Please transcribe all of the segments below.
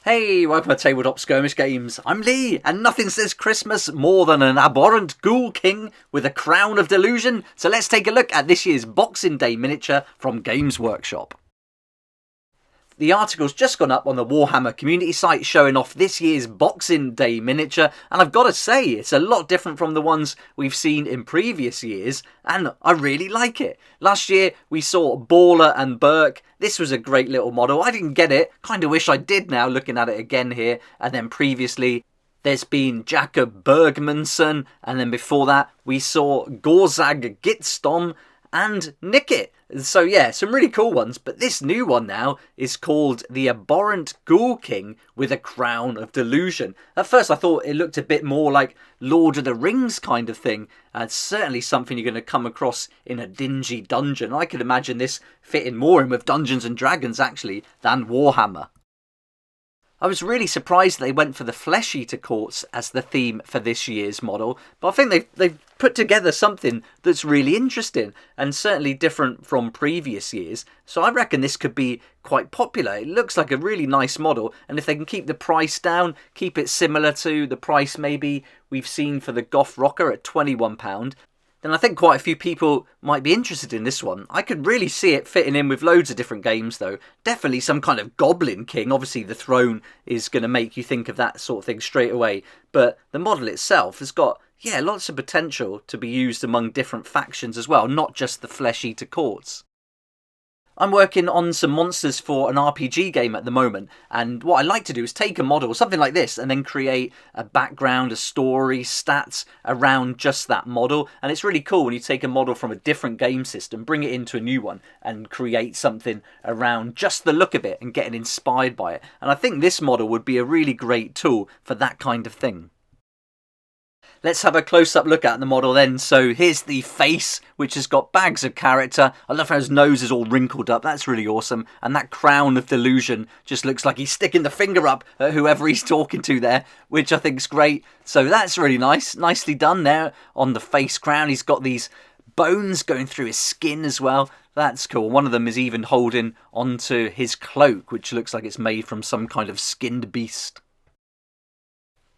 Hey, welcome to Tabletop Skirmish Games. I'm Lee, and nothing says Christmas more than an abhorrent ghoul king with a crown of delusion. So let's take a look at this year's Boxing Day miniature from Games Workshop. The article's just gone up on the Warhammer community site showing off this year's Boxing Day miniature, and I've got to say, it's a lot different from the ones we've seen in previous years, and I really like it. Last year we saw Baller and Burke. This was a great little model. I didn't get it, kind of wish I did now looking at it again here, and then previously there's been Jacob Bergmanson, and then before that we saw Gorzag Gitstom and Nickit. So yeah, some really cool ones, but this new one now is called the Abhorrent Ghoul King with a Crown of Delusion. At first I thought it looked a bit more like Lord of the Rings kind of thing, and certainly something you're going to come across in a dingy dungeon. I could imagine this fitting more in with Dungeons and Dragons actually than Warhammer. I was really surprised they went for the Flesh Eater Courts as the theme for this year's model, but I think they've put together something that's really interesting and certainly different from previous years, so I reckon this could be quite popular. It looks like a really nice model, and if they can keep the price down, keep it similar to the price maybe we've seen for the Goth Rocker at £21, then I think quite a few people might be interested in this one. I could really see it fitting in with loads of different games though. Definitely some kind of Goblin King. Obviously the throne is going to make you think of that sort of thing straight away. But the model itself has got, lots of potential to be used among different factions as well, not just the Flesh Eater Courts. I'm working on some monsters for an RPG game at the moment, and what I like to do is take a model, something like this, and then create a background, a story, stats around just that model. And it's really cool when you take a model from a different game system, bring it into a new one, and create something around just the look of it and getting inspired by it. And I think this model would be a really great tool for that kind of thing. Let's have a close-up look at the model then. So here's the face, which has got bags of character. I love how his nose is all wrinkled up. That's really awesome. And that crown of delusion just looks like he's sticking the finger up at whoever he's talking to there, which I think is great. So that's really nice. Nicely done there on the face crown. He's got these bones going through his skin as well. That's cool. One of them is even holding onto his cloak, which looks like it's made from some kind of skinned beast.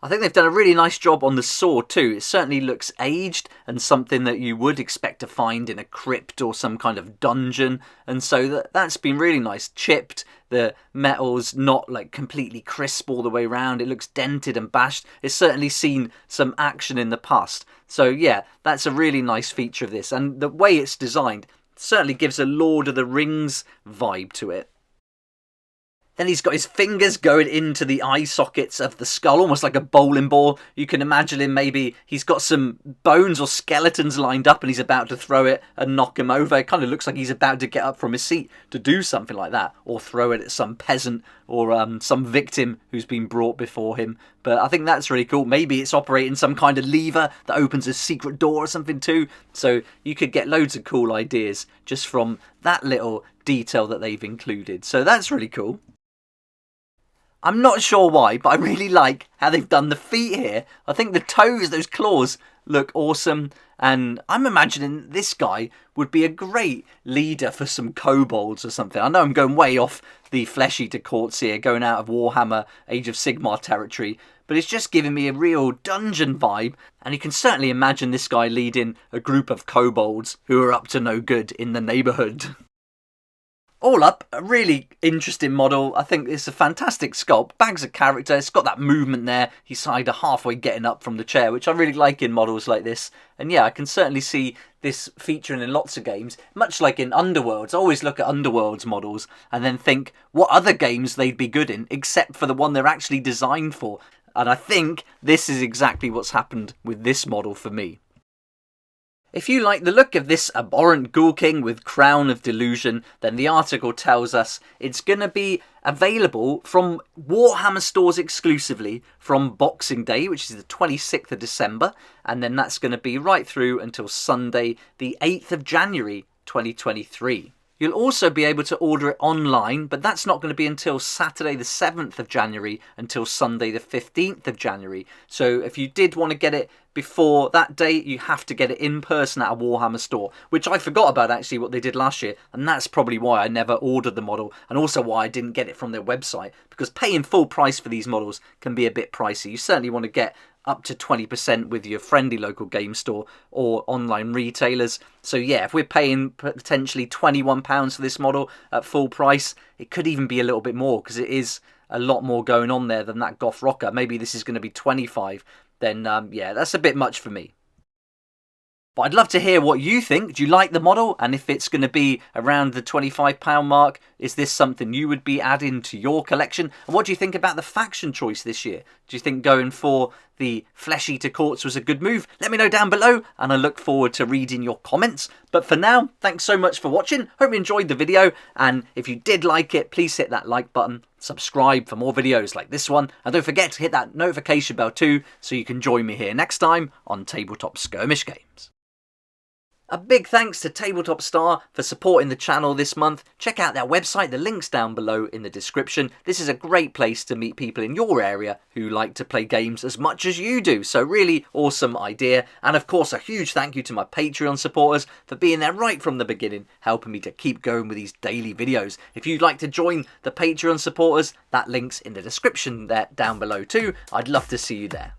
I think they've done a really nice job on the sword too. It certainly looks aged and something that you would expect to find in a crypt or some kind of dungeon. And so that's been really nice. Chipped, the metal's not like completely crisp all the way around. It looks dented and bashed. It's certainly seen some action in the past. So yeah, that's a really nice feature of this. And the way it's designed certainly gives a Lord of the Rings vibe to it. Then he's got his fingers going into the eye sockets of the skull, almost like a bowling ball. You can imagine him, maybe he's got some bones or skeletons lined up and he's about to throw it and knock him over. It kind of looks like he's about to get up from his seat to do something like that, or throw it at some peasant or some victim who's been brought before him. But I think that's really cool. Maybe it's operating some kind of lever that opens a secret door or something too. So you could get loads of cool ideas just from that little detail that they've included. So that's really cool. I'm not sure why, but I really like how they've done the feet here. I think the toes, those claws, look awesome. And I'm imagining this guy would be a great leader for some kobolds or something. I know I'm going way off the Flesh Eater Courts here, going out of Warhammer Age of Sigmar territory. But it's just giving me a real dungeon vibe. And you can certainly imagine this guy leading a group of kobolds who are up to no good in the neighbourhood. All up, a really interesting model. I think it's a fantastic sculpt. Bags of character. It's got that movement there. He's either halfway getting up from the chair, which I really like in models like this. And yeah, I can certainly see this featuring in lots of games. Much like in Underworlds. I always look at Underworlds models and then think what other games they'd be good in, except for the one they're actually designed for. And I think this is exactly what's happened with this model for me. If you like the look of this abhorrent ghoul king with crown of delusion, then the article tells us it's going to be available from Warhammer stores exclusively from Boxing Day, which is the 26th of December, and then that's going to be right through until Sunday, the 8th of January 2023. You'll also be able to order it online, but that's not going to be until Saturday the 7th of January until Sunday the 15th of January. So if you did want to get it before that date, you have to get it in person at a Warhammer store, which I forgot about actually what they did last year, and that's probably why I never ordered the model, and also why I didn't get it from their website, because paying full price for these models can be a bit pricey. You certainly want to get up to 20% with your friendly local game store or online retailers. So yeah, if we're paying potentially £21 for this model at full price, it could even be a little bit more, because it is a lot more going on there than that Goth Rocker. Maybe this is going to be 25. Then yeah, that's a bit much for me. But I'd love to hear what you think. Do you like the model? And if it's going to be around the £25 mark, is this something you would be adding to your collection? And what do you think about the faction choice this year? Do you think going for the Flesh Eater Courts was a good move? Let me know down below, and I look forward to reading your comments. But for now, thanks so much for watching. Hope you enjoyed the video, and if you did like it, please hit that like button, subscribe for more videos like this one, and don't forget to hit that notification bell too, so you can join me here next time on Tabletop Skirmish Games. A big thanks to Tabletop Star for supporting the channel this month. Check out their website, the link's down below in the description. This is a great place to meet people in your area who like to play games as much as you do, so really awesome idea. And of course, a huge thank you to my Patreon supporters for being there right from the beginning, helping me to keep going with these daily videos. If you'd like to join the Patreon supporters, that link's in the description there down below too. I'd love to see you there.